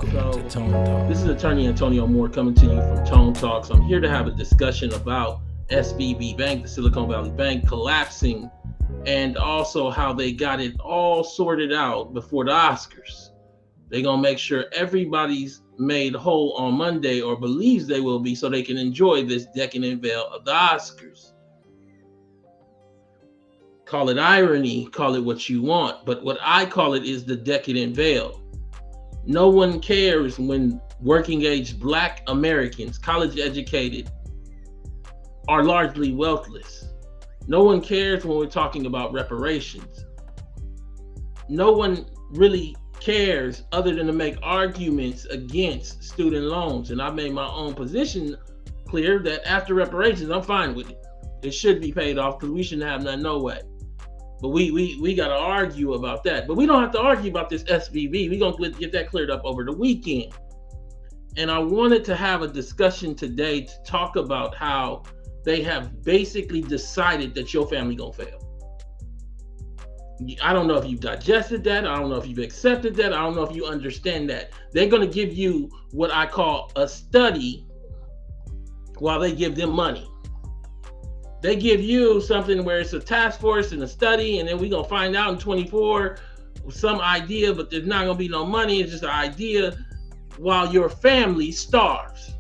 Welcome to Tone Talk. This is attorney Antonio Moore coming to you from Tone Talks. I'm here to have a discussion about SVB Bank, the Silicon Valley Bank, collapsing, and also how they got it all sorted out before the Oscars. They're going to make sure everybody's made whole on Monday, or believes they will be, so they can enjoy this decadent veil of the Oscars. Call it irony, call it what you want, but what I call it is the decadent veil. No one cares when working age Black Americans, college educated, are largely wealthless. No one cares when we're talking about reparations. No one really cares other than to make arguments against student loans. And I made my own position clear that after reparations, I'm fine with it. It should be paid off because we shouldn't have none, no way. But we got to argue about that. But we don't have to argue about this SVB. We're going to get that cleared up over the weekend. And I wanted to have a discussion today to talk about how they have basically decided that your family going to fail. I don't know if you've digested that. I don't know if you've accepted that. I don't know if you understand that. They're going to give you what I call a study while they give them money. They give you something where it's a task force and a study, and then we're going to find out in 24 some idea, but there's not going to be no money. It's just an idea while your family starves.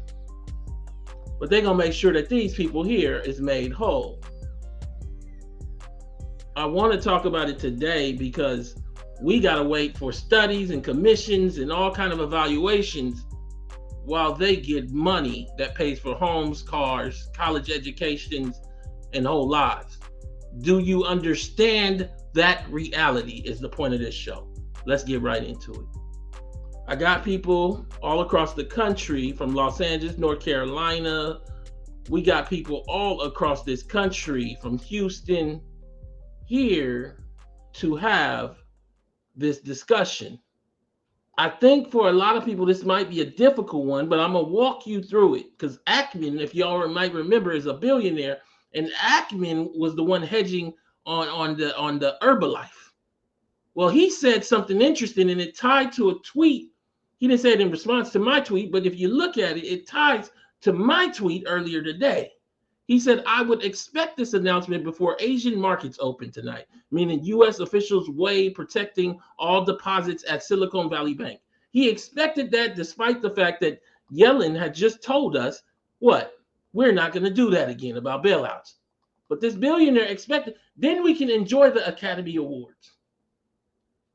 But they're going to make sure that these people here is made whole. I want to talk about it today because we got to wait for studies and commissions and all kind of evaluations while they get money that pays for homes, cars, college educations, and whole lives. Do you understand that reality is the point of this show. Let's get right into it. I got people all across the country from Los Angeles, North Carolina. We got people all across this country from Houston here to have this discussion. I think for a lot of people, this might be a difficult one, but I'm going to walk you through it because Ackman, if y'all might remember, is a billionaire. And Ackman was the one hedging on the Herbalife. Well, he said something interesting, and it tied to a tweet. He didn't say it in response to my tweet, but if you look at it, it ties to my tweet earlier today. He said, I would expect this announcement before Asian markets open tonight, meaning U.S. officials weigh protecting all deposits at Silicon Valley Bank. He expected that despite the fact that Yellen had just told us, what? We're not going to do that again about bailouts. But this billionaire expected, then we can enjoy the Academy Awards.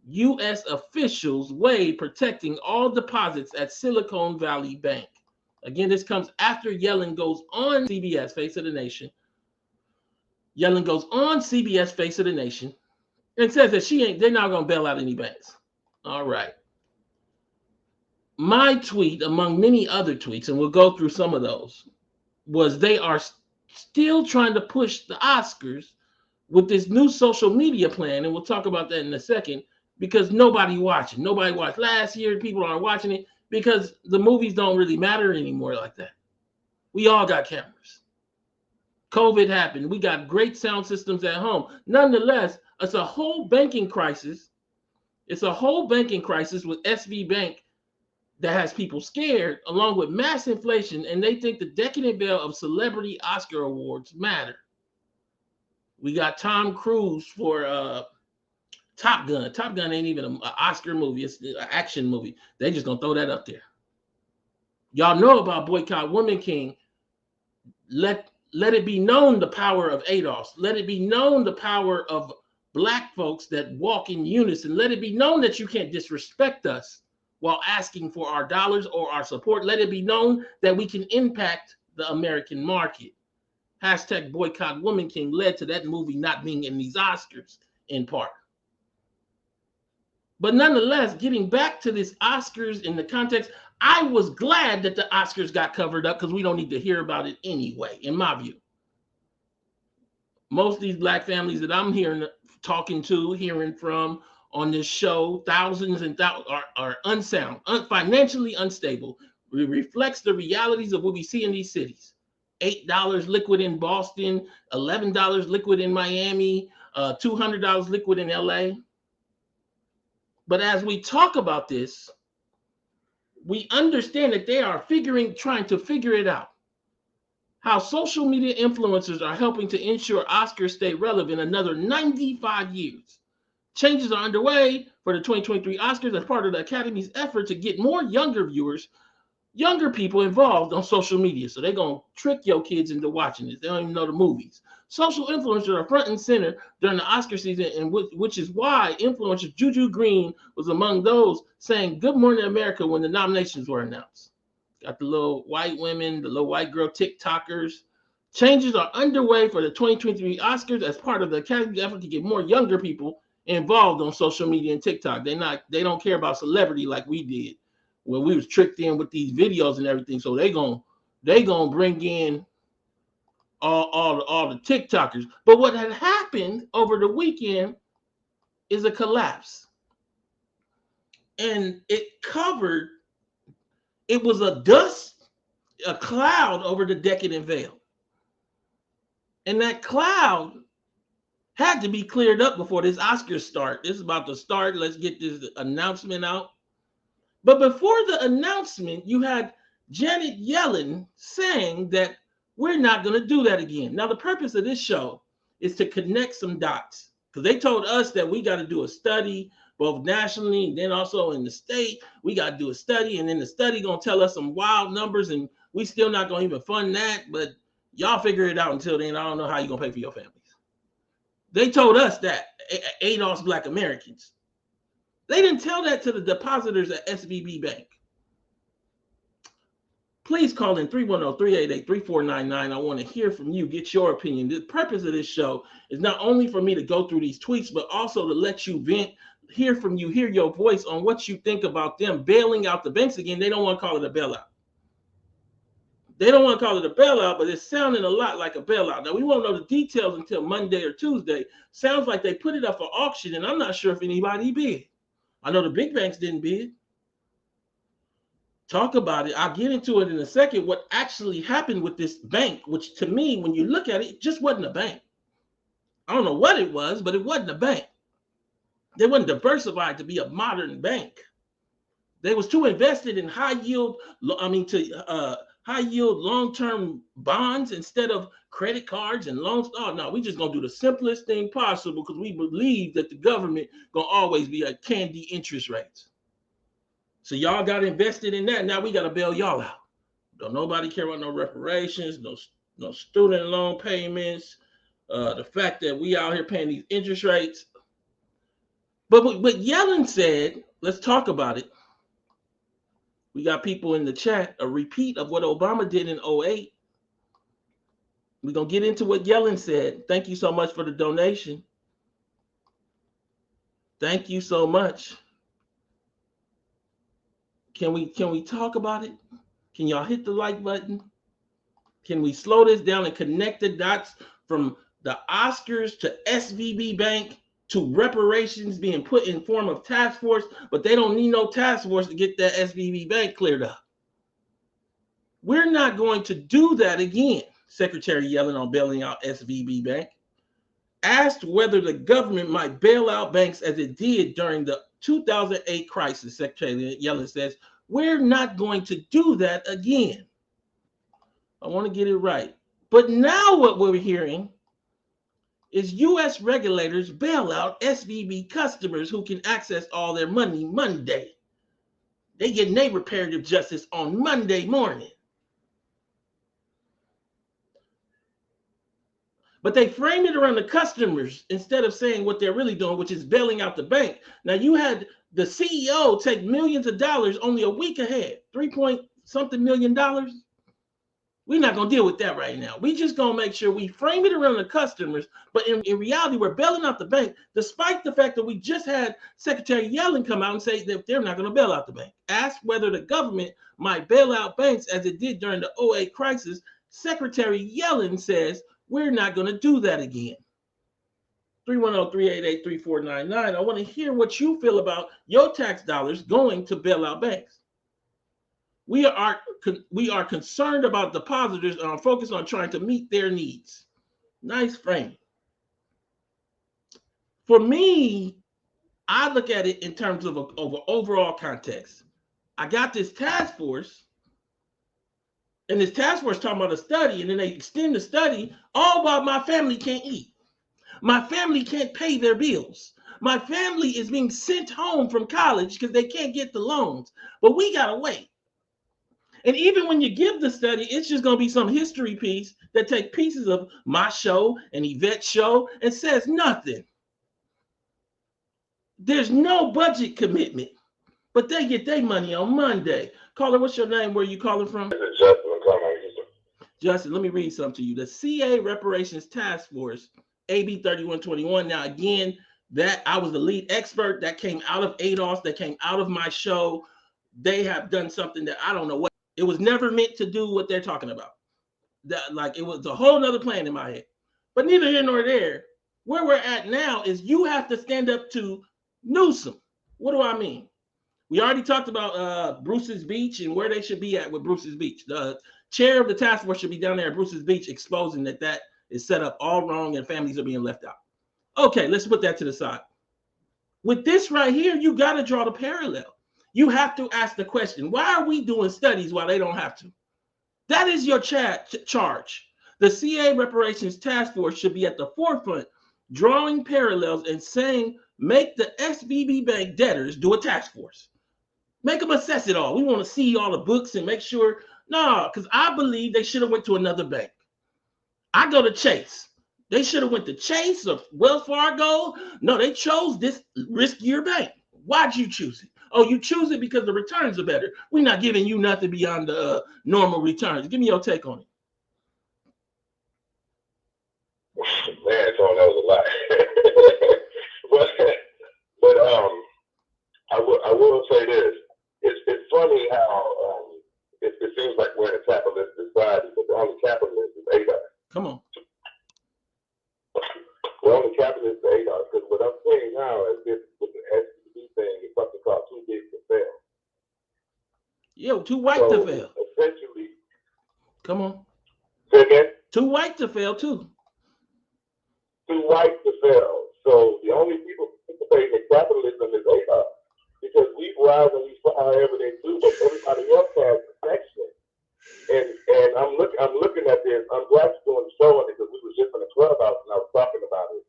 U.S. officials weigh protecting all deposits at Silicon Valley Bank. Again, this comes after Yellen goes on CBS, Face of the Nation. Yellen goes on CBS, Face of the Nation, and says that they're not going to bail out any banks. All right. My tweet, among many other tweets, and we'll go through some of those, was they are still trying to push the Oscars with this new social media plan, and we'll talk about that in a second, because nobody watching. Nobody watched last year. People aren't watching it because the movies don't really matter anymore like that. We all got cameras. COVID happened. We got great sound systems at home. Nonetheless, it's a whole banking crisis. It's a whole banking crisis with SV Bank that has people scared, along with mass inflation, and they think the decadent veil of celebrity Oscar awards matter. We got Tom Cruise for Top Gun. Top Gun ain't even an Oscar movie. It's an action movie. They just gonna throw that up there. Y'all know about Boycott Woman King. Let it be known the power of ADOS. Let it be known the power of Black folks that walk in unison. Let it be known that you can't disrespect us while asking for our dollars or our support. Let it be known that we can impact the American market. Hashtag Boycott Woman King led to that movie not being in these Oscars in part. But nonetheless, getting back to this Oscars in the context, I was glad that the Oscars got covered up because we don't need to hear about it anyway, in my view. Most of these Black families that I'm talking to, hearing from, on this show, thousands and thousands are unsound, financially unstable. It reflects the realities of what we see in these cities. $8 liquid in Boston, $11 liquid in Miami, $200 liquid in LA. But as we talk about this, we understand that they are trying to figure it out. How social media influencers are helping to ensure Oscars stay relevant another 95 years. Changes are underway for the 2023 Oscars as part of the Academy's effort to get more younger people involved on social media. So they're going to trick your kids into watching this. They don't even know the movies. Social influencers are front and center during the Oscar season, and which is why influencer Juju Green was among those saying "Good Morning America" when the nominations were announced. Got the little white women, the little white girl TikTokers. Changes are underway for the 2023 Oscars as part of the Academy's effort to get more younger people involved on social media and TikTok. They don't care about celebrity like we did when we was tricked in with these videos and everything. So they gonna bring in all the TikTokers. But what had happened over the weekend is a collapse. And it was a cloud over the Decadent veil. And that cloud had to be cleared up before this Oscars start. This is about to start. Let's get this announcement out. But before the announcement, you had Janet Yellen saying that we're not going to do that again. Now, the purpose of this show is to connect some dots, because they told us that we got to do a study, both nationally and then also in the state. We got to do a study, and then the study going to tell us some wild numbers, and we still not going to even fund that. But y'all figure it out until then. I don't know how you're going to pay for your families. They told us that, ADOS Black Americans. They didn't tell that to the depositors at SVB Bank. Please call in 310-388-3499. I want to hear from you, get your opinion. The purpose of this show is not only for me to go through these tweets, but also to let you vent, hear from you, hear your voice on what you think about them bailing out the banks again. They don't want to call it a bailout. They don't want to call it a bailout, but it's sounding a lot like a bailout. Now, we won't know the details until Monday or Tuesday. Sounds like they put it up for auction, and I'm not sure if anybody bid. I know the big banks didn't bid. Talk about it. I'll get into it in a second. What actually happened with this bank, which to me, when you look at it, it just wasn't a bank. I don't know what it was, but it wasn't a bank. They weren't diversified to be a modern bank. They was too invested in high yield long-term bonds instead of credit cards and loans. Oh no, we just gonna do the simplest thing possible because we believe that the government gonna always be at candy interest rates. So y'all got invested in that. Now we gotta bail y'all out. Don't nobody care about no reparations, no student loan payments. The fact that we out here paying these interest rates. But Yellen said, let's talk about it. We got people in the chat, a repeat of what Obama did in 2008. We're going to get into what Yellen said. Thank you so much for the donation. Thank you so much. Can we talk about it? Can y'all hit the like button? Can we slow this down and connect the dots from the Oscars to SVB Bank to reparations being put in form of task force, but they don't need no task force to get that SVB Bank cleared up. We're not going to do that again. Secretary Yellen on bailing out SVB Bank asked whether the government might bail out banks as it did during the 2008 crisis. Secretary Yellen says, we're not going to do that again. I want to get it right. But now what we're hearing is U.S. regulators bail out SVB customers who can access all their money Monday. They get their reparative justice on Monday morning. But they frame it around the customers instead of saying what they're really doing, which is bailing out the bank. Now, you had the CEO take millions of dollars only a week ahead, $3-point-something million. We're not going to deal with that right now. We just going to make sure we frame it around the customers. But in reality, we're bailing out the bank, despite the fact that we just had Secretary Yellen come out and say that they're not going to bail out the bank. Asked whether the government might bail out banks as it did during the 2008 crisis, Secretary Yellen says, we're not going to do that again. 310-388-3499. I want to hear what you feel about your tax dollars going to bail out banks. We are concerned about depositors and are focused on trying to meet their needs. Nice frame. For me, I look at it in terms of overall context. I got this task force, and this task force talking about a study, and then they extend the study, all while my family can't eat. My family can't pay their bills. My family is being sent home from college because they can't get the loans. But we gotta wait. And even when you give the study, it's just gonna be some history piece that take pieces of my show and Yvette's show and says nothing. There's no budget commitment, but they get their money on Monday. Caller, what's your name? Where you calling from? Justin, let me read something to you. The CA Reparations Task Force, AB 3121. Now, again, that I was the lead expert. That came out of ADOS. That came out of my show. They have done something that I don't know what. It was never meant to do what they're talking about. Like, it was a whole nother plan in my head. But neither here nor there. Where we're at now is you have to stand up to Newsom. What do I mean? We already talked about Bruce's Beach and where they should be at with Bruce's Beach. The chair of the task force should be down there at Bruce's Beach exposing that is set up all wrong and families are being left out. Okay, let's put that to the side. With this right here, you got to draw the parallel. You have to ask the question, why are we doing studies while they don't have to? That is your charge. The CA Reparations Task Force should be at the forefront, drawing parallels and saying, make the SVB Bank debtors do a task force. Make them assess it all. We want to see all the books and make sure. No, because I believe they should have went to another bank. I go to Chase. They should have went to Chase or Wells Fargo. No, they chose this riskier bank. Why'd you choose it? Oh, you choose it because the returns are better. We're not giving you nothing beyond the normal returns. Give me your take on it. Man, Tony, that was a lot. but I will say this. It's funny how it seems like we're in a capitalist society, but the only capitalist is ADOS. Come on. The only capitalist is ADOS, because what I'm saying now is this with the SVB thing is something called too big to fail. Yo, too white to fail. Essentially. Come on. Say again? Too white to fail, too. Too white to fail. So the only people participating in capitalism is ADOS. Because we rise and we fly however they do, but everybody else has protection. And I'm looking at this. I'm glad you're doing the show on it because we were just in the clubhouse and I was talking about it.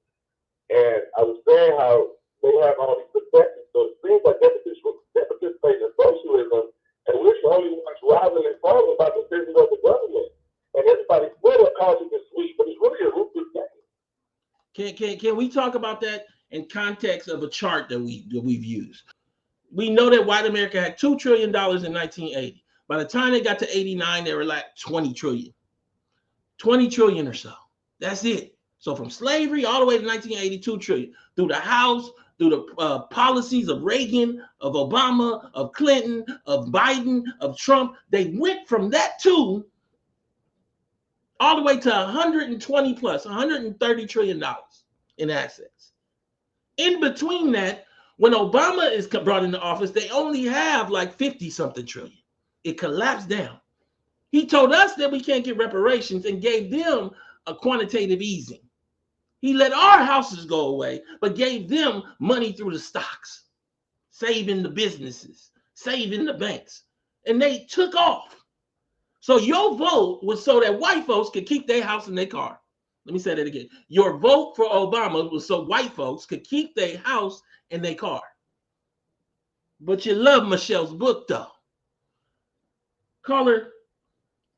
And I was saying how they have all these protections. So it seems like they're participating in socialism, and we're the only ones rising and falling about the decisions of the government. And everybody Twitter calls it the sweep, but it's really a ruthless game. Can we talk about that in context of a chart that we've used? We know that white America had $2 trillion in 1980. By the time they got to 89, they were like 20 trillion. 20 trillion or so. That's it. So from slavery all the way to 1982 trillion. Through the House, through the policies of Reagan, of Obama, of Clinton, of Biden, of Trump, they went from that to all the way to 120 plus, $130 trillion in assets. In between that, when Obama is brought into office, they only have like 50 something trillion. It collapsed down. He told us that we can't get reparations and gave them a quantitative easing. He let our houses go away, but gave them money through the stocks, saving the businesses, saving the banks, and they took off. So your vote was so that white folks could keep their house and their car. Let me say that again. Your vote for Obama was so white folks could keep their house and their car. But you love Michelle's book, though. Caller,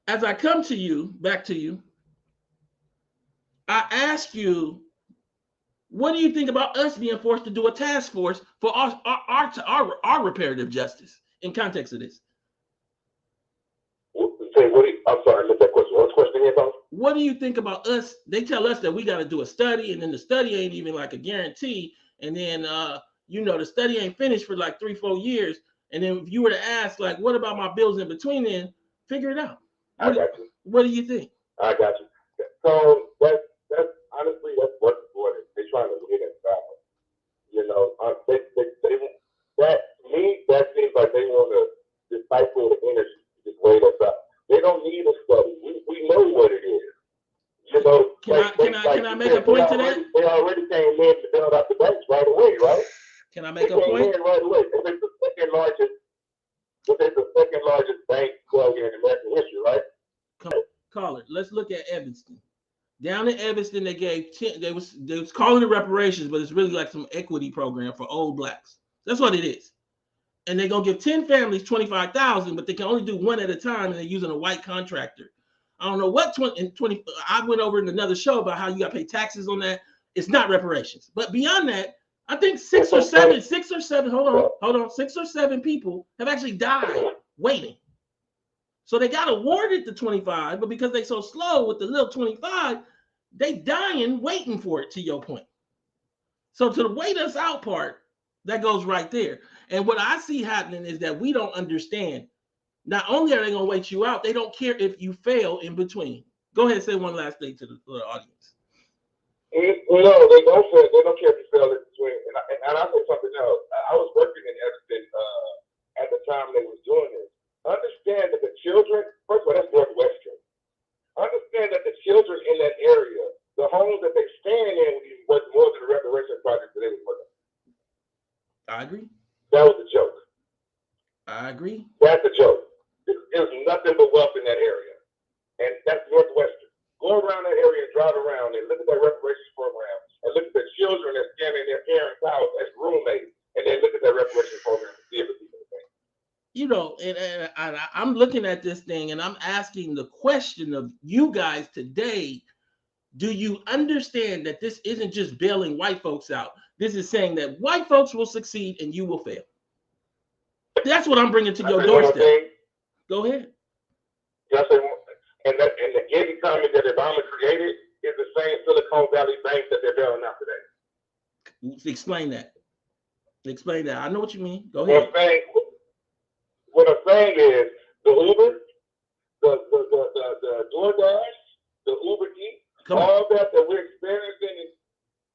as I come to you, back to you, I ask you, what do you think about us being forced to do a task force for our reparative justice in context of this? I'm sorry, I missed that question. What's the question again, Tom? What do you think about us? They tell us that we got to do a study, and then the study ain't even like a guarantee. And then, the study ain't finished for like 3-4 years. And then if you were to ask, like, what about my bills in between then, figure it out. I got you. What do you think? I got you. So that's honestly, that's what's what they're trying to get at balance. That seems like they want to disciple the energy, just wait us up. They don't need a study. We know what it is. Can I make a point to that? They already came in to build out the banks right away, right? Can I make a point? Right away. And it's the second largest which is the second largest bank failure in American history, right? Caller, let's look at Evanston. Down in Evanston, they gave 10, they was calling it reparations, but it's really like some equity program for old blacks. That's what it is. And they're gonna give 10 families 25,000, but they can only do one at a time, and they're using a white contractor. I don't know what 20. I went over in another show about how you got to pay taxes on that. It's not reparations. But beyond that, I think six or seven. Hold on. 6 or 7 people have actually died waiting. So they got awarded the 25, but because they so slow with the little 25, they dying waiting for it, to your point. So to the wait us out part, that goes right there. And what I see happening is that we don't understand. Not only are they going to wait you out, they don't care if you fail in between. Go ahead and say one last thing to the audience. No, they don't care. They don't care if you fail in between. And I'll say something else. I was working in Evanston at the time they was doing this. Understand that the children, first of all, that's Northwestern. Understand that the children in that area, the homes that they stand in was more than the reparation project that they were putting. I agree. That was a joke. I agree. That's a joke. There's nothing but wealth in that area. And that's Northwestern. Go around that area and drive around and look at that reparations program and look at the children that's standing in their parents' house as roommates, and then look at that reparations program and see if it's even the same. You know, and I'm looking at this thing and I'm asking the question of you guys today. Do you understand that this isn't just bailing white folks out? This is saying that white folks will succeed and you will fail. That's what I'm bringing to your doorstep. Go ahead. And the gig economy that Obama created is the same Silicon Valley bank that they're bailing out today. Explain that. Explain that. I know what you mean. Go ahead. What I'm saying is the Uber, the DoorDash, the Uber Eats, all that we're experiencing is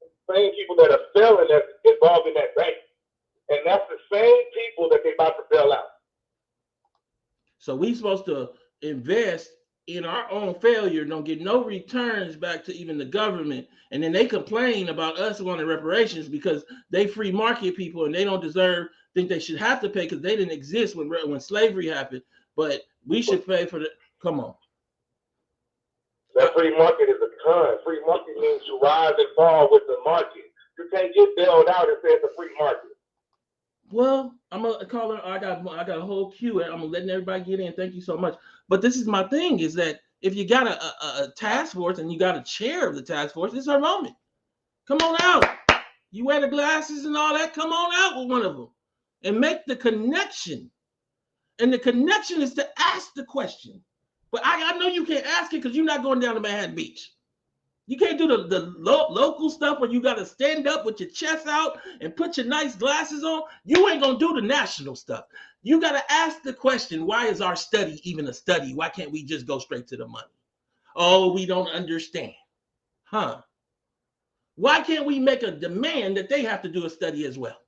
the same people that are failing that's involved in that bank. And that's the same people that they're about to bail out. So we're supposed to invest in our own failure, don't get no returns back to even the government. And then they complain about us wanting reparations because they free market people and they don't think they should have to pay because they didn't exist when slavery happened. But we should pay for the, come on. That free market is a con. Free market means you rise and fall with the market. You can't get bailed out and say it's a free market. Well, I'm a caller. I got a whole queue. I'm letting everybody get in. Thank you so much. But this is my thing: is that if you got a task force and you got a chair of the task force, it's our moment. Come on out. You wear the glasses and all that. Come on out with one of them and make the connection. And the connection is to ask the question. But I know you can't ask it because you're not going down to Manhattan Beach. You can't do the local stuff where you got to stand up with your chest out and put your nice glasses on. You ain't going to do the national stuff. You got to ask the question, why is our study even a study? Why can't we just go straight to the money? Oh, we don't understand. Huh? Why can't we make a demand that they have to do a study as well?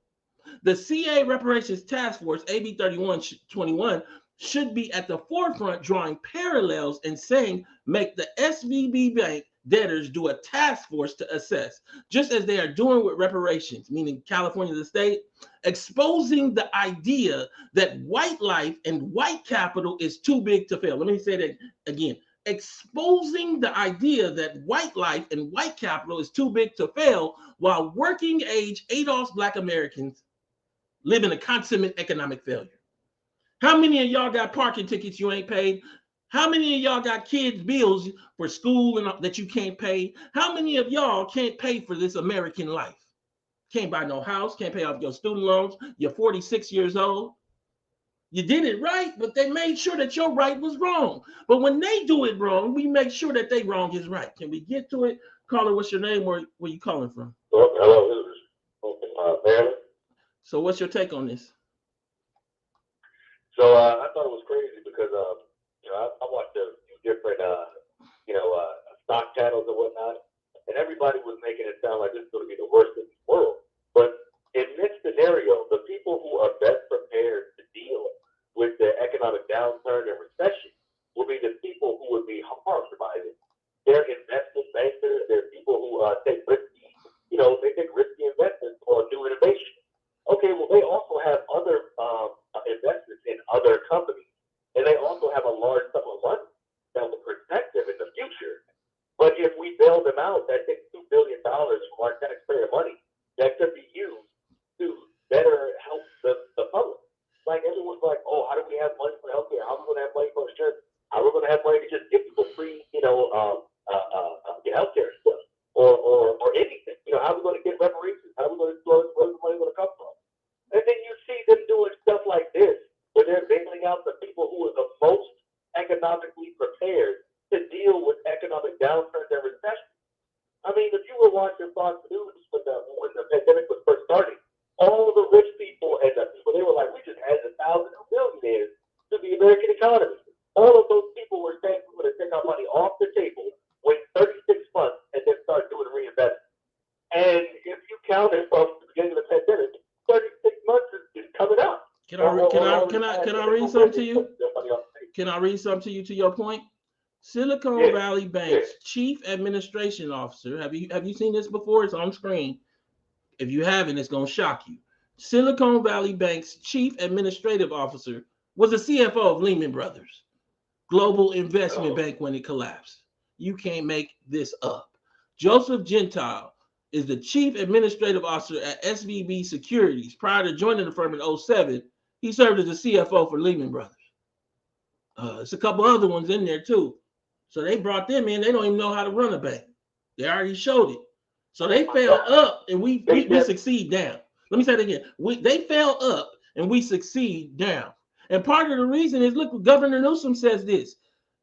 The CA Reparations Task Force, AB 3121, should be at the forefront drawing parallels and saying, make the SVB Bank debtors do a task force to assess, just as they are doing with reparations, meaning California, the state, exposing the idea that white life and white capital is too big to fail. Let me say that again. Exposing the idea that white life and white capital is too big to fail, while working age ADOS Black Americans live in a consummate economic failure. How many of y'all got parking tickets you ain't paid? How many of y'all got kids' bills for school and that you can't pay? How many of y'all can't pay for this American life? Can't buy no house, can't pay off your student loans. You're 46 years old. You did it right, but they made sure that your right was wrong. But when they do it wrong, we make sure that they wrong is right. Can we get to it? Caller, what's your name? Where you calling from? Hello, man. So what's your take on this? So I thought it was crazy because I watched a few different stock channels and whatnot, and everybody was making it sound like this is going to be the worst in the world. But in this scenario, the people who are best prepared to deal with the economic downturn and recession will be the people who would be harmed by it. They're investment bankers. They're people who take risky, they take risky investments or new innovation. Okay, well, they also have other investments in other economically prepared to deal with economic downturns and recessions. I mean, if you were watching Fox News when the pandemic was first starting, all the rich people and the people, they were like, we just added 1,000 new millionaires to the American economy. All of those people were saying we're going to take our money off the table, wait 36 months, and then start doing reinvestment. And if you count it from the beginning of the pandemic, 36 months is coming up. Can I read something to you? Can I read something to you to your point? Silicon Valley Bank's chief administration officer. Have you seen this before? It's on screen. If you haven't, it's gonna shock you. Silicon Valley Bank's chief administrative officer was the CFO of Lehman Brothers, global investment bank when it collapsed. You can't make this up. Joseph Gentile is the chief administrative officer at SVB Securities. Prior to joining the firm in 2007, he served as the CFO for Lehman Brothers. There's a couple other ones in there too. So they brought them in. They don't even know how to run a bank. They already showed it. So they fell up and we succeed down. Let me say it again. They fell up and we succeed down. And part of the reason is, look, Governor Newsom says this.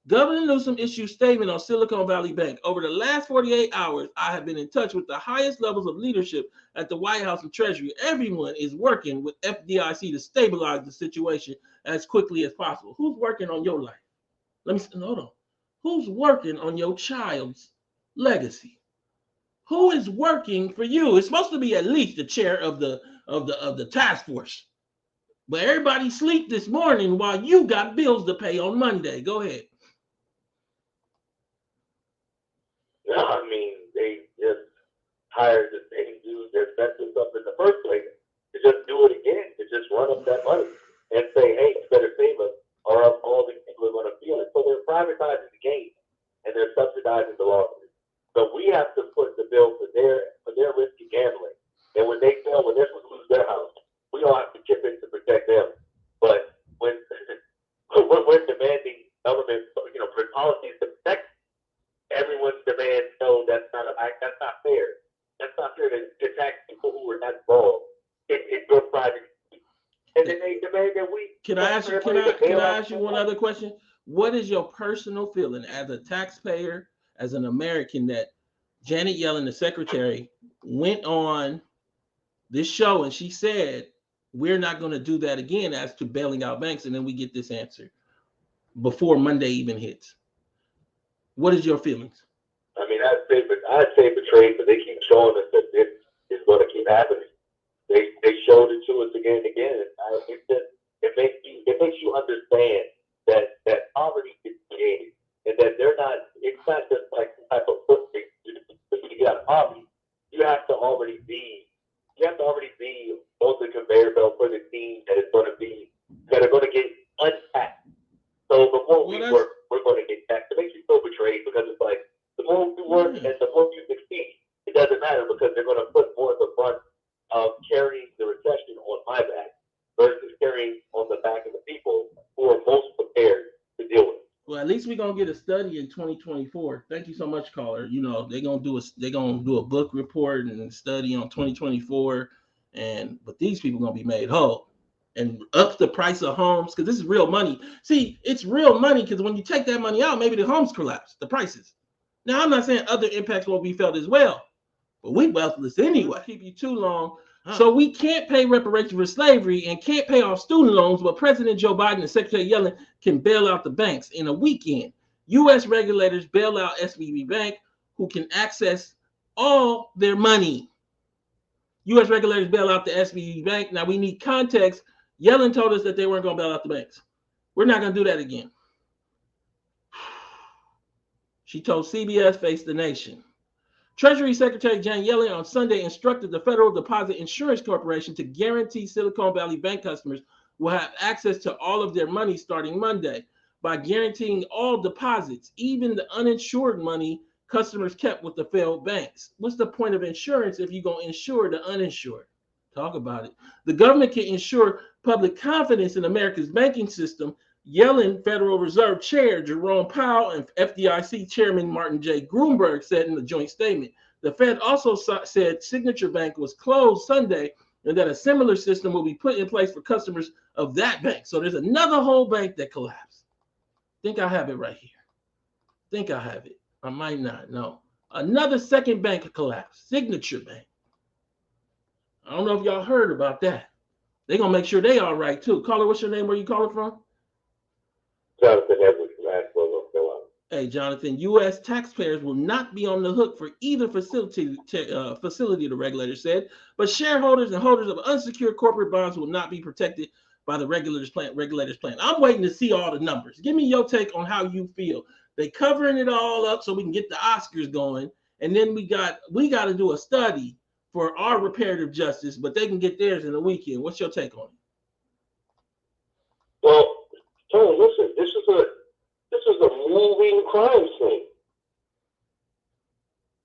Governor Newsom issued a statement on Silicon Valley Bank. Over the last 48 hours, I have been in touch with the highest levels of leadership at the White House and Treasury. Everyone is working with FDIC to stabilize the situation as quickly as possible. Who's working on your life? Hold on. Who's working on your child's legacy? Who is working for you? It's supposed to be at least the chair of the task force. But everybody sleep this morning while you got bills to pay on Monday. Go ahead. No, I mean, they just hired the same dude that set this up in the first place to just do it again, to just run up that money and say, hey, you better save us or else all these people are going to feel it. So they're privatizing the game and they're subsidizing the losses. So we have to put the bill for their risky gambling. And when they fail, when they're supposed to lose their house, we all have to chip in to protect them. But when we're demanding government, policies to protect everyone's demands, no, that's not fair. That's not fair to tax people who are not involved in your private. And then they demand that we. Can I ask you one other question? What is your personal feeling as a taxpayer, as an American, that Janet Yellen, the secretary, went on this show and she said, we're not going to do that again as to bailing out banks, and then we get this answer before Monday even hits? What is your feelings? I mean, I'd say betrayed, but they keep showing us that this is going to keep happening. They showed it to us again and again. It makes you understand that poverty is created and that it's not just like some type of footprint to get out of poverty. You have to already be on the conveyor belt for the team that are going to get untaxed. So the more we work, we're going to get taxed. It makes you so betrayed because it's like the more you work and the more you succeed, it doesn't matter because they're going to put more of the brunt of carrying the recession on my back versus carrying on the back of the people who are most prepared to deal with it. Well, at least we're gonna get a study in 2024. Thank you so much, caller. They're gonna do a book report and study on 2024, but these people gonna be made whole and up the price of homes because this is real money. See, it's real money because when you take that money out, maybe the homes collapse, the prices. Now, I'm not saying other impacts won't be felt as well, but we wealthless anyway. Keep you too long. So we can't pay reparations for slavery and can't pay off student loans, but President Joe Biden and Secretary Yellen can bail out the banks in a weekend. U.S. regulators bail out SVB Bank, who can access all their money. U.S. regulators bail out the SVB Bank. Now we need context. Yellen told us that they weren't going to bail out the banks. We're not going to do that again. She told CBS Face the Nation. Treasury Secretary Janet Yellen on Sunday instructed the Federal Deposit Insurance Corporation to guarantee Silicon Valley Bank customers will have access to all of their money starting Monday by guaranteeing all deposits, even the uninsured money customers kept with the failed banks. What's the point of insurance if you're going to insure the uninsured? Talk about it. The government can ensure public confidence in America's banking system. Yellen Federal Reserve Chair Jerome Powell and FDIC Chairman Martin J. Gruenberg said in the joint statement. The Fed also said Signature Bank was closed Sunday and that a similar system will be put in place for customers of that bank. So there's another whole bank that collapsed. think I have it right here. Think I have it. I might not. No. Another second bank collapse. Signature Bank. I don't know if y'all heard about that. They're going to make sure they all right, too. Caller, what's your name? Where you calling from? Jonathan Edwards from Asheville, North Carolina. Hey, Jonathan, U.S. taxpayers will not be on the hook for either facility, the regulator said, but shareholders and holders of unsecured corporate bonds will not be protected by the regulators plan. I'm waiting to see all the numbers. Give me your take on how you feel. They covering it all up so we can get the Oscars going, and then we got to do a study for our reparative justice, but they can get theirs in a weekend. What's your take on it? Well, Tony, listen, this is a moving crime scene.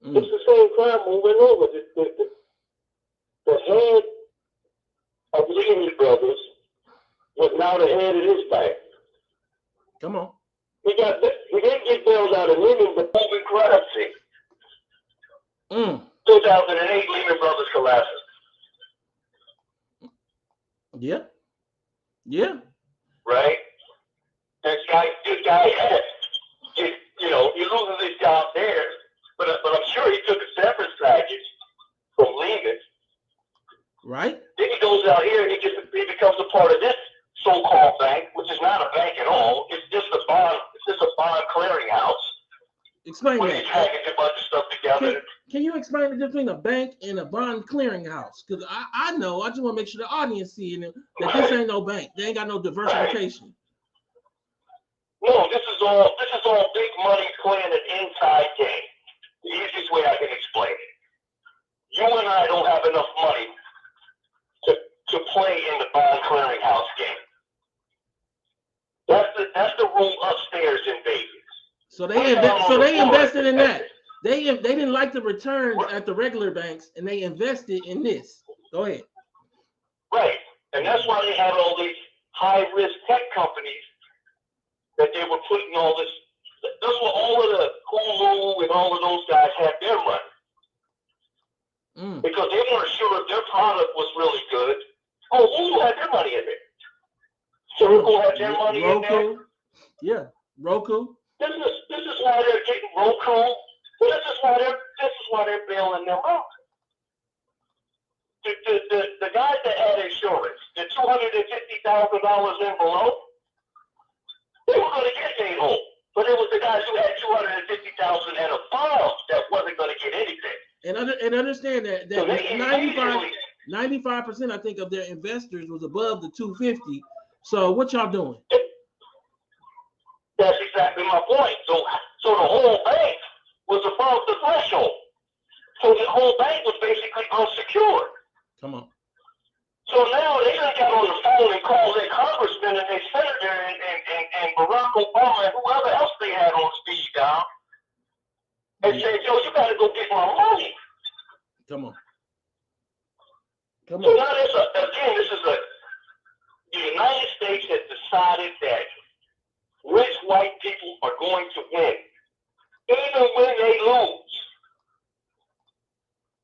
It's the same crime moving over. The head of Lehman Brothers was now the head of this bank. Come on. He didn't get bailed out of Lehman, but moving crime scene. 2008, Lehman Brothers collapses. Yeah. Yeah. Right? This guy, he loses his job there, but I'm sure he took a severance package from Lehman. Right. Then he goes out here and he becomes a part of this so-called bank, which is not a bank at all. It's just a bond clearinghouse. Explain that. He's packaging a bunch of stuff together. Can you explain the difference between a bank and a bond clearinghouse? Because I know, I just want to make sure the audience seeing that this ain't no bank. They ain't got no diversification. No, this is all big money playing an inside game. The easiest way I can explain it. You and I don't have enough money to play in the bond clearinghouse game. That's the room upstairs in Vegas. So they invested in that. They didn't like the returns at the regular banks, and they invested in this. Go ahead. Right, and that's why they had all these high-risk tech companies that they were putting all this. That's where all of the Hulu and all of those guys had their money. Because they weren't sure if their product was really good. Oh, Hulu had their money in it. Circle had their money in there. Yeah, Roku. This is why they're getting Roku. This is why they're bailing them out. The guys that had insurance, the $250,000 and below, they were going to get paid home. But it was the guys who had $250,000 and above that wasn't going to get anything. And understand that so 95% I think of their investors was above the 250. So what y'all doing? That's exactly my point. So the whole bank was above the threshold. So the whole bank was basically unsecured. Come on. So now they done got on the phone and called their congressman and their senator and Barack Obama and whoever else they had on speed dial and said, yo, you got to go get my money. Come on. So now the United States has decided that rich white people are going to win, even when they lose.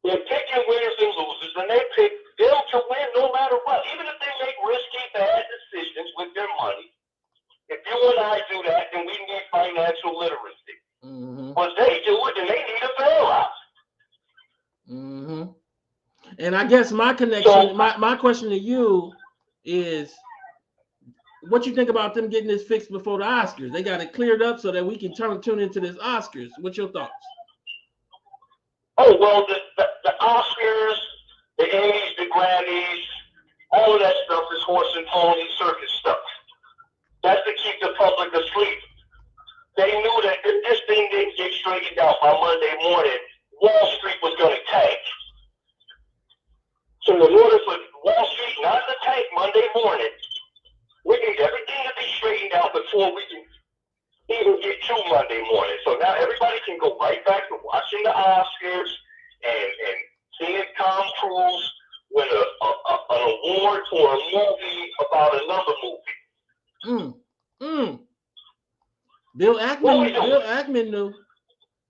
They're picking winners and losers, and they pick them to win no matter what, even if they make risky, bad decisions with their money. If you and I do that, then we need financial literacy. But they do it, and they need a bailout. And I guess my connection, my question to you is, what you think about them getting this fixed before the Oscars? They got it cleared up so that we can tune into this Oscars. What's your thoughts? Oh, well, the Oscars, the Emmys, the Grammys, all of that stuff is horse and pony circus stuff. That's to keep the public asleep. They knew that if this thing didn't get straightened out by Monday morning, Wall Street was going to tank. So in order for Wall Street not to tank Monday morning, we need everything to be straightened out before we can even get to Monday morning. So now everybody can go right back to watching the Oscars and seeing Tom Cruise win an award for a movie about another movie. Bill Ackman knew.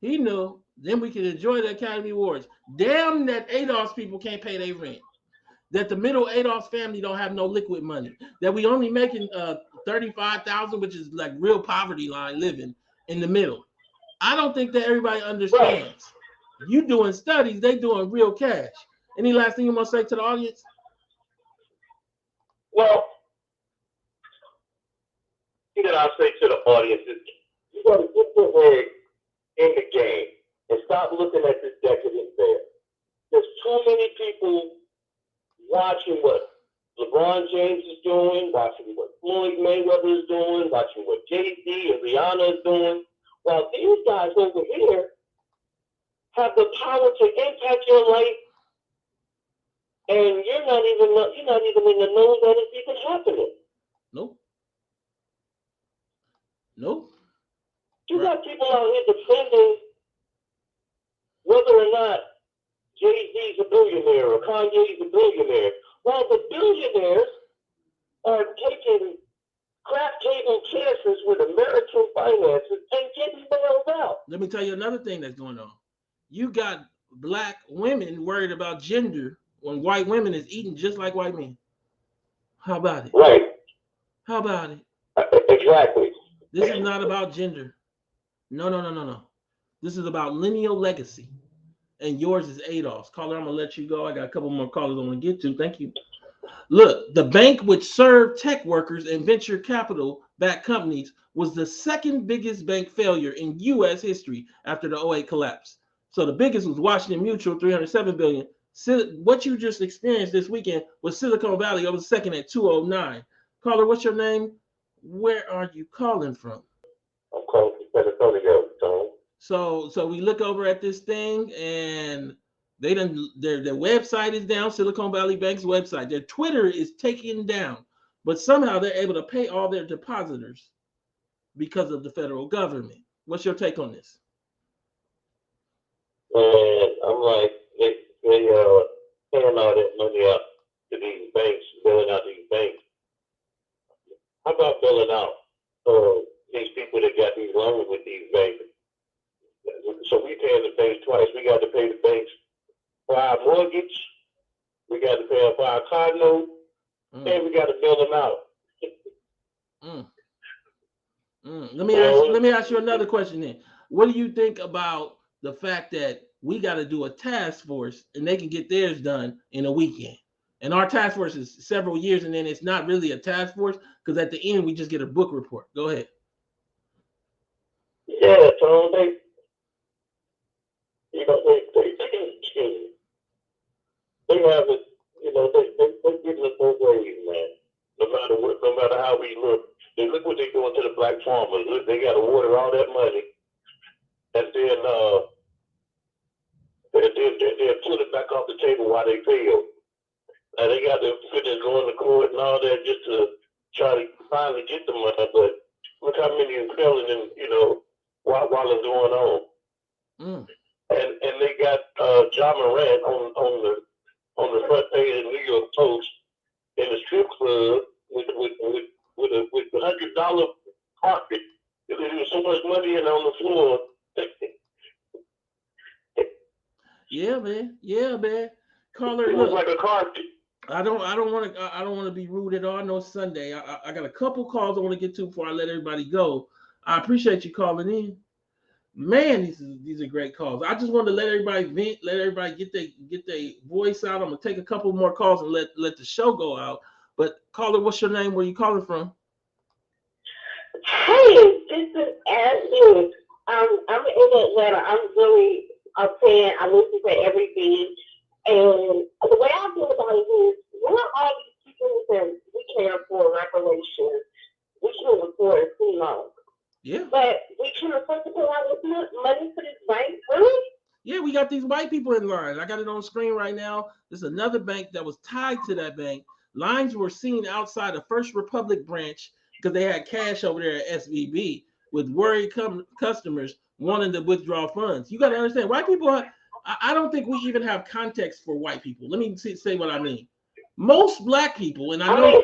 He knew. Then we can enjoy the Academy Awards. Damn that Adolph's people can't pay their rent. That the middle Adolph's family don't have no liquid money. That we only making $35,000, which is like real poverty line living in the middle. I don't think that everybody understands. You doing studies, they doing real cash. Any last thing you want to say to the audience? Well, thing that I'll say to the audience is you got to get your head in the game and stop looking at this decadent there. There's too many people watching what LeBron James is doing, watching what Floyd Mayweather is doing, watching what Jay-Z and Rihanna is doing, while these guys over here have the power to impact your life, and you're not even in the know that it's even happening. Nope. Nope. You got people out here defending whether or not Jay-Z's a billionaire or Kanye's a billionaire, while the billionaires are taking crap table chances with American finances and getting bailed out. Let me tell you another thing that's going on. You got black women worried about gender when white women is eating just like white men. How about it? Right. How about it? Exactly. This is not about gender. No. This is about lineal legacy. And yours is Adolph's. Caller, I'm going to let you go. I got a couple more callers I want to get to. Thank you. Look, the bank which served tech workers and venture capital-backed companies was the second biggest bank failure in U.S. history after the 2008 collapse. So the biggest was Washington Mutual, $307 billion. What you just experienced this weekend was Silicon Valley. I was second at 209. Caller, what's your name? Where are you calling from? I'm calling from San Antonio, Tom. So we look over at this thing, and they done their website is down. Silicon Valley Bank's website. Their Twitter is taken down, but somehow they're able to pay all their depositors because of the federal government. What's your take on this? And I'm like, they paying all that money out to these banks, bailing out these banks. How about bailing out these people that got these loans with these banks? So we paying the banks twice. We got to pay the banks for our mortgage, we got to pay them for our car note, and we got to bail them out. Let me ask you another question then. What do you think about the fact that we got to do a task force and they can get theirs done in a weekend? And our task force is several years, and then it's not really a task force because at the end we just get a book report. Go ahead. Yeah, Tom, they have it, they're getting us both ways, man. No matter how we look. Look what they're doing to the black farmers. Look, they got to water all that money, and then they'll pull it back off the table while they fail. And they got to finish going to court and all that just to try to finally get the money. But look how many is failing, and while it's going on. And they got John Morant on the front page of the New York Post in the strip club with $100 carpet. There was so much money in on the floor. Yeah, man. Caller, it was like a carpet. I don't want to be rude at all. I know it's Sunday. I got a couple calls I want to get to before I let everybody go. I appreciate you calling in. Man, these are great calls. I just want to let everybody vent, let everybody get their voice out. I'm gonna take a couple more calls and let the show go out. But caller, what's your name? Where you calling from? Hey, this is Ashley. I'm in Atlanta. I'm really a fan. I listen to everything, and the way I feel about it is, we're all these people that we care for reparations. We can afford too long. Yeah. But we can afford to put out this money for this bank, really? Yeah, we got these white people in line. I got it on screen right now. There's another bank that was tied to that bank. Lines were seen outside the First Republic branch because they had cash over there at SVB with worried customers wanting to withdraw funds. You got to understand, white people I don't think we even have context for white people. Let me say what I mean. Most black people, and I know.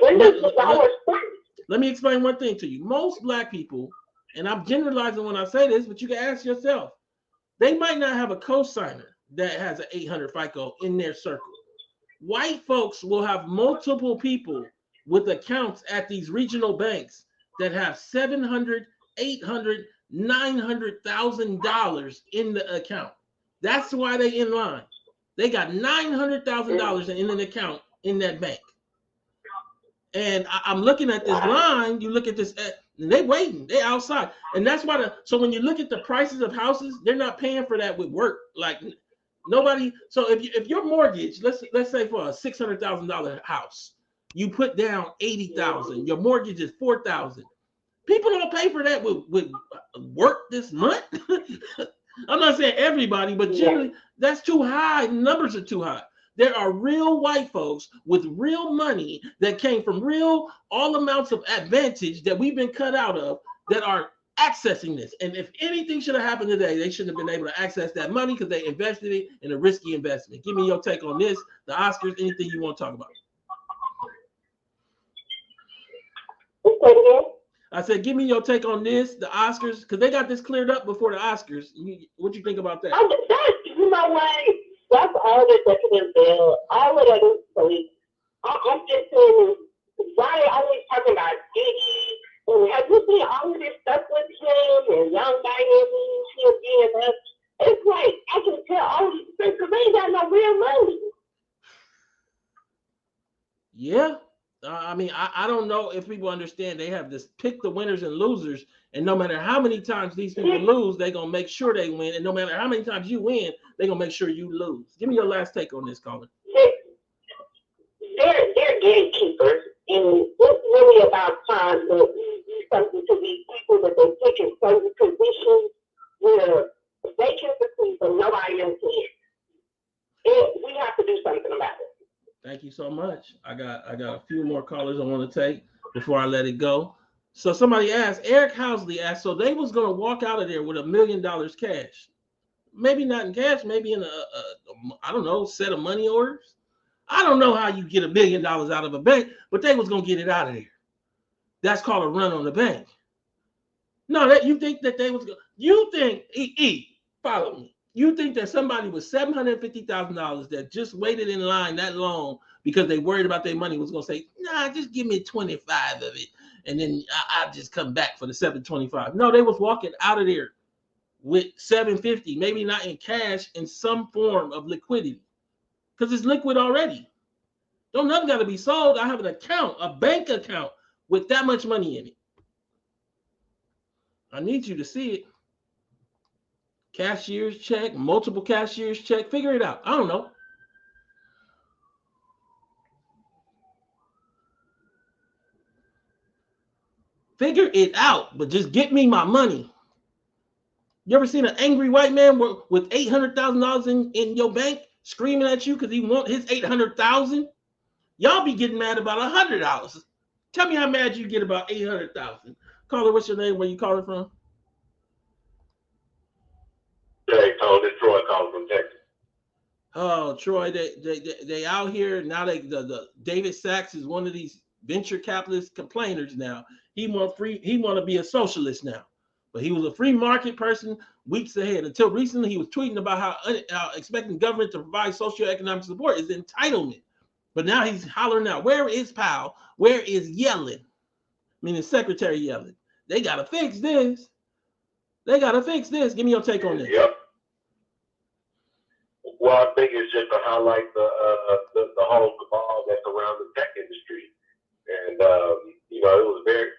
Let me explain one thing to you. Most black people, and I'm generalizing when I say this, but you can ask yourself, they might not have a cosigner that has an 800 FICO in their circle. White folks will have multiple people with accounts at these regional banks that have $700, $800, $900,000 in the account. That's why they in line. They got $900,000 in an account in that bank. And I'm looking at this line. You look at this, and they waiting. They outside, and that's why. So when you look at the prices of houses, they're not paying for that with work. Like nobody. So if your mortgage, let's say for a $600,000 house, you put down $80,000. Your mortgage is $4,000. People don't pay for that with work this month. I'm not saying everybody, but generally that's too high. Numbers are too high. There are real white folks with real money that came from real all amounts of advantage that we've been cut out of that are accessing this. And if anything should have happened today, they shouldn't have been able to access that money because they invested it in a risky investment. Give me your take on this, the Oscars, anything you want to talk about. I said, give me your take on this, the Oscars, because they got this cleared up before the Oscars. What you think about that? You know what? That's all the Decadent bill. All of that is silly. I'm just saying, why are they always talking about Diddy? And have you seen all of this stuff with him and Young Miami, him being up? It's like, I can tell all these things because they ain't got no real money. Yeah. I mean, I don't know if people understand they have this pick the winners and losers, and no matter how many times these people lose, they're going to make sure they win, and no matter how many times you win, they're going to make sure you lose. Give me your last take on this, Colin. They're gatekeepers, and it's really about time that we do something to these people that they take in certain positions where they can succeed, but nobody else can. We have to do something about it. Thank you so much. I got a few more callers I want to take before I let it go. So somebody asked, Eric Housley asked, so they was going to walk out of there with $1 million cash. Maybe not in cash, maybe in I don't know, set of money orders. I don't know how you get $1 million out of a bank, but they was going to get it out of there. That's called a run on the bank. No, that you think that they was going, you think, follow me. You think that somebody with $750,000 that just waited in line that long because they worried about their money was going to say, nah, just give me 25 of it, and then I'll just come back for the 725. No, they was walking out of there with 750, maybe not in cash, in some form of liquidity, because it's liquid already. Don't nothing got to be sold. I have an account, a bank account with that much money in it. I need you to see it. Cashier's check, multiple cashier's check, figure it out. I don't know. Figure it out, but just get me my money. You ever seen an angry white man with $800,000 in your bank screaming at you because he want his $800,000? Y'all be getting mad about $100. Tell me how mad you get about $800,000. Caller, what's your name? Where you calling from? Hey, Tone, it's Troy calling from Texas. Oh, Troy, they out here now. The David Sachs is one of these venture capitalist complainers now. He want to be a socialist now, but he was a free market person weeks ahead. Until recently, he was tweeting about how expecting government to provide socioeconomic support is entitlement. But now he's hollering out, where is Powell? Where is Yellen? Meaning Secretary Yellen. They gotta fix this. They gotta fix this. Give me your take on this. Yep. Well, I think it's just to highlight the whole cabal that's around the tech industry, and it was they're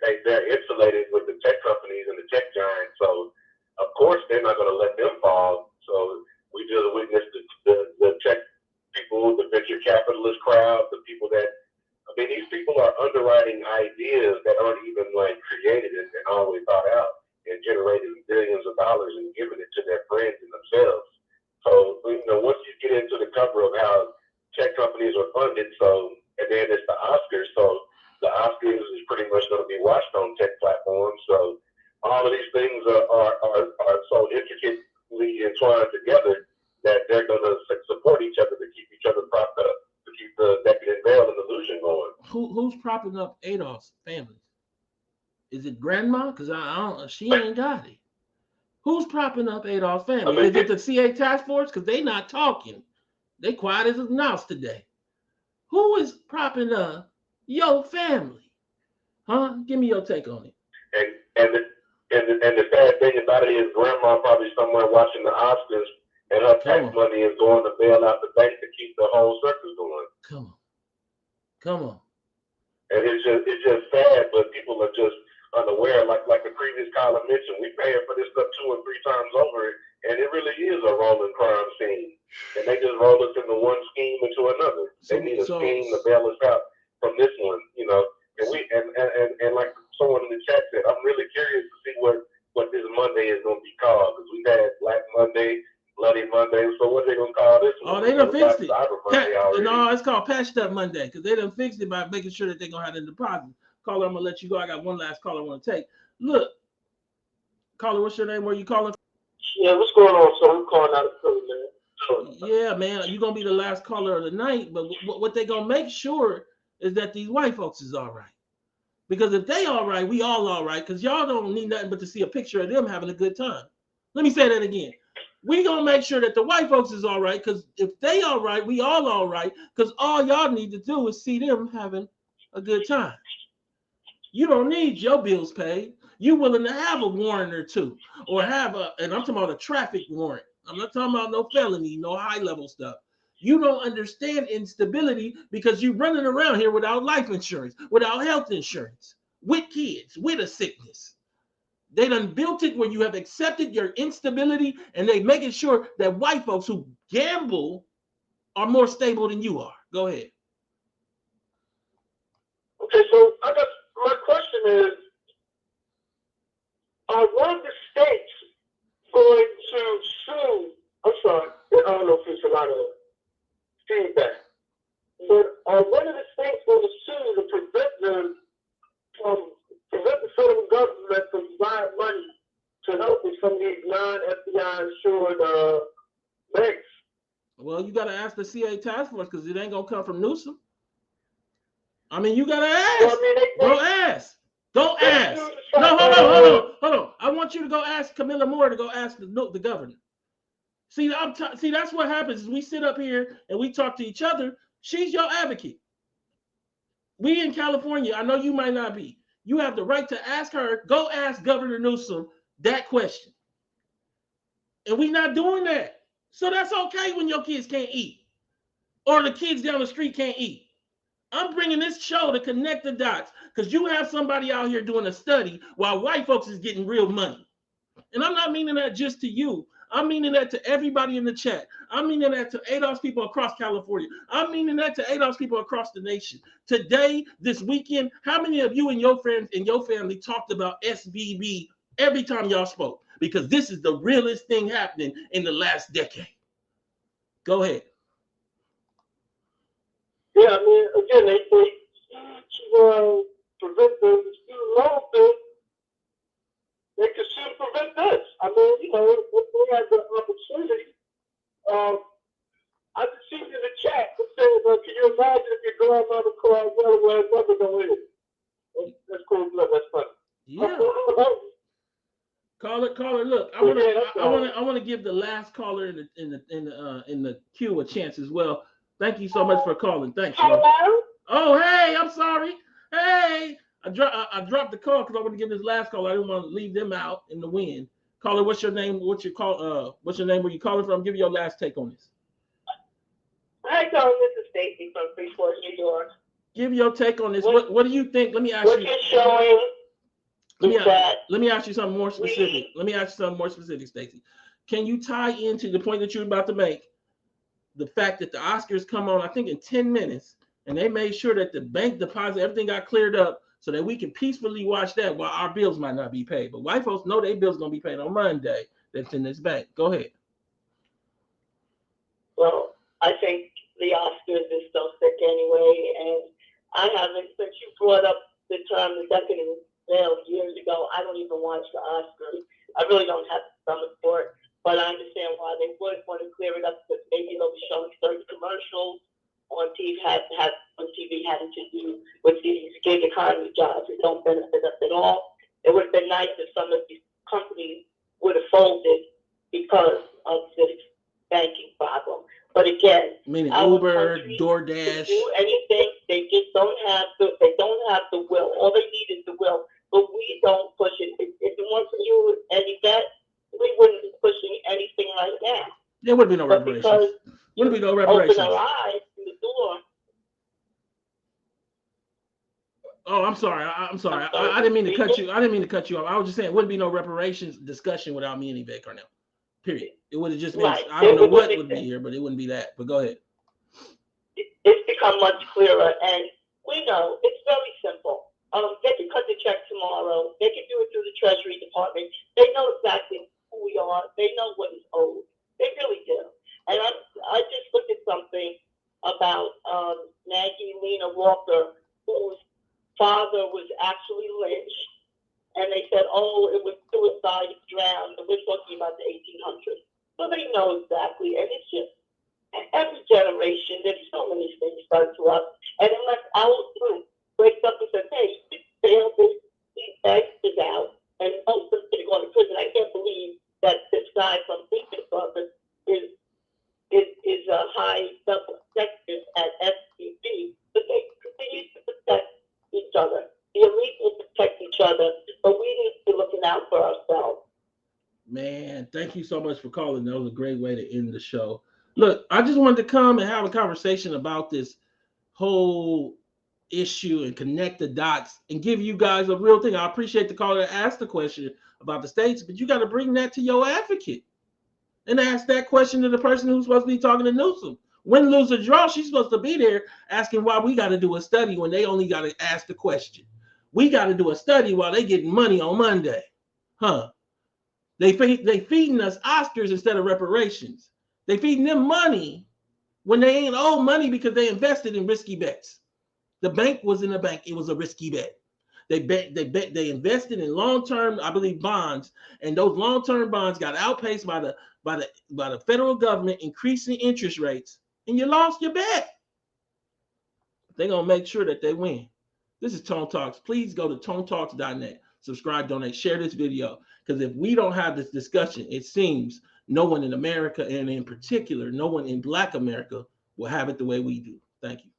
insulated with the tech companies and the tech giants. So of course they're not going to let them fall. So we just witnessed the tech people, the venture capitalist crowd, the people that, I mean, these people are underwriting ideas that aren't even like created and all the way thought out and generating billions of dollars and giving it to their friends and themselves. So, once you get into the cover of how tech companies are funded, and then it's the Oscars. So the Oscars is pretty much going to be watched on tech platforms. So all of these things are so intricately entwined together that they're going to support each other to keep each other propped up, to keep the Decadent veil and illusion going. Who's propping up Adolf's family? Is it grandma? Because she ain't got it. Who's propping up Adolf's family? Is it the CA task force? Because they not talking. They quiet as a mouse today. Who is propping up your family? Huh? Give me your take on it. And the sad thing about it is grandma probably somewhere watching the Oscars, and her tax money is going to bail out the bank to keep the whole circle going. Come on. And it's just sad, but people are just unaware. Like the previous caller mentioned, we paying for this stuff 2 or 3 times over, and it really is a rolling crime scene. And they just roll us into one scheme into another. They need a scheme to bail us out from this one, you know. And like someone in the chat said, I'm really curious to see what this Monday is going to be called, because we've had Black Monday, Bloody Monday. So what are they going to call this one? Oh, they done fixed it. No, it's called Patched Up Monday, because they done fixed it by making sure that they're going to have the deposit. Caller, I'm going to let you go. I got one last caller I want to take. Look, caller, what's your name? Where you calling? Yeah, what's going on? So I'm calling out of Philly, man. Yeah, man, you're going to be the last caller of the night, but what they're going to make sure is that these white folks is all right. Because if they all right, we all right, because y'all don't need nothing but to see a picture of them having a good time. Let me say that again. We gonna make sure that the white folks is all right, because if they all right, we all right, because all y'all need to do is see them having a good time. You don't need your bills paid. You willing to have a warrant or two, or have and I'm talking about a traffic warrant. I'm not talking about no felony, no high level stuff. You don't understand instability because you're running around here without life insurance, without health insurance, with kids, with a sickness. They done built it where you have accepted your instability, and they making sure that white folks who gamble are more stable than you are. Go ahead. Okay, so my question is, are one of the states going to sue? I'm sorry, I don't know if it's a lot of feedback, but are one of the states going to sue to prevent them from prevent the federal government from providing money to help with some of these non-FBI insured banks? Well, you got to ask the CA task force, because it ain't going to come from Newsom. I mean, you got to ask. Well, I mean, go ask. Go ask. No, hold on. I want you to go ask Camilla Moore to go ask the governor. See, that's what happens is we sit up here and we talk to each other. She's your advocate. We in California, I know you might not be. You have the right to ask her, go ask Governor Newsom that question. And we're not doing that. So that's okay when your kids can't eat, or the kids down the street can't eat. I'm bringing this show to connect the dots, because you have somebody out here doing a study while white folks is getting real money. And I'm not meaning that just to you. I'm meaning that to everybody in the chat. I'm meaning that to ADOS people across California. I'm meaning that to ADOS people across the nation. Today, this weekend, how many of you and your friends and your family talked about SVB every time y'all spoke? Because this is the realest thing happening in the last decade. Go ahead. Yeah, I mean, again, they to prevent the student loan thing. They could still prevent this. I mean, you know, if they had the opportunity, I just seen in the chat, it says, can you imagine if your grandmother called well, mother don't live? That's cool. Look, that's funny. Yeah. Caller. Look, I want to give the last caller in the queue a chance as well. Thank you so much for calling. Thanks. Hello? Oh, hey, I'm sorry. Hey, I dropped the call because I want to give this last call. I didn't want to leave them out in the wind. Caller, what's your name? What's your name? Where you calling from? Give me your last take on this. Hi, Tony. This is Stacy from Freeport, New York. Give your take on this. What do you think? Let me ask you. What you're showing let me ask you something more specific. Stacy. Can you tie into the point that you're about to make? The fact that the Oscars come on, I think, in 10 minutes, and they made sure that the bank deposit, everything got cleared up so that we can peacefully watch that while our bills might not be paid. But white folks know their bills going to be paid on Monday. That's in this bank. Go ahead. Well, I think the Oscars is so sick anyway, and I haven't, since you brought up the term the Decadent years ago, I don't even watch the Oscars. I really don't have the stomach for it. But I understand why they would want to clear it up, because maybe they'll be showing certain commercials on TV having to do with these gig economy jobs that don't benefit us at all. It would have been nice if some of these companies would have folded because of this banking problem. But again, meaning Uber, DoorDash, do anything, they just don't have the will. All they need is the will. But we don't put and that we wouldn't be pushing anything like that. There would be no But reparations. because Wouldn't be no open reparations. our eyes to the door. Oh, I'm sorry. I'm sorry. I didn't mean to cut you. I didn't mean to cut you off. I was just saying, it wouldn't be no reparations discussion without me and Yvette Cornell. Period. It would have just been, Right. I don't know what would be here, but it wouldn't be that. But go ahead. It's become much clearer, and we know it's very simple. They can cut the check tomorrow. They can do it through the Treasury Department. They know exactly who we are. They know what is owed. They really do. And I just looked at something about Maggie Lena Walker, whose father was actually lynched, and they said, oh, it was suicide, he drowned, and we're talking about the 1800s. So they know exactly, and it's just every generation, there's so many things done to us, and unless our group wakes up and says, hey, bail these bastards out, and most of them are going to prison. I can't believe that this guy from Beacon Office is a high subjective at SPB, but they continue to protect each other. The elite will protect each other, but we need to be looking out for ourselves. Man, thank you so much for calling. That was a great way to end the show. Look, I just wanted to come and have a conversation about this whole issue and connect the dots and give you guys a real thing. I appreciate the caller that asked the question about the states, but you got to bring that to your advocate and ask that question to the person who's supposed to be talking to Newsom. Win, lose, or draw, she's supposed to be there asking why we got to do a study when they only got to ask the question. We got to do a study while they getting money on Monday. Huh? They feeding us Oscars instead of reparations. They feeding them money when they ain't owed money because they invested in risky bets. The bank was in the bank. It was a risky bet. They invested in long-term, I believe, bonds, and those long-term bonds got outpaced by the federal government increasing interest rates, and you lost your bet. They're gonna make sure that they win. This is Tone Talks. Please go to tonetalks.net. Subscribe, donate, share this video. Because if we don't have this discussion, it seems no one in America, and in particular, no one in Black America, will have it the way we do. Thank you.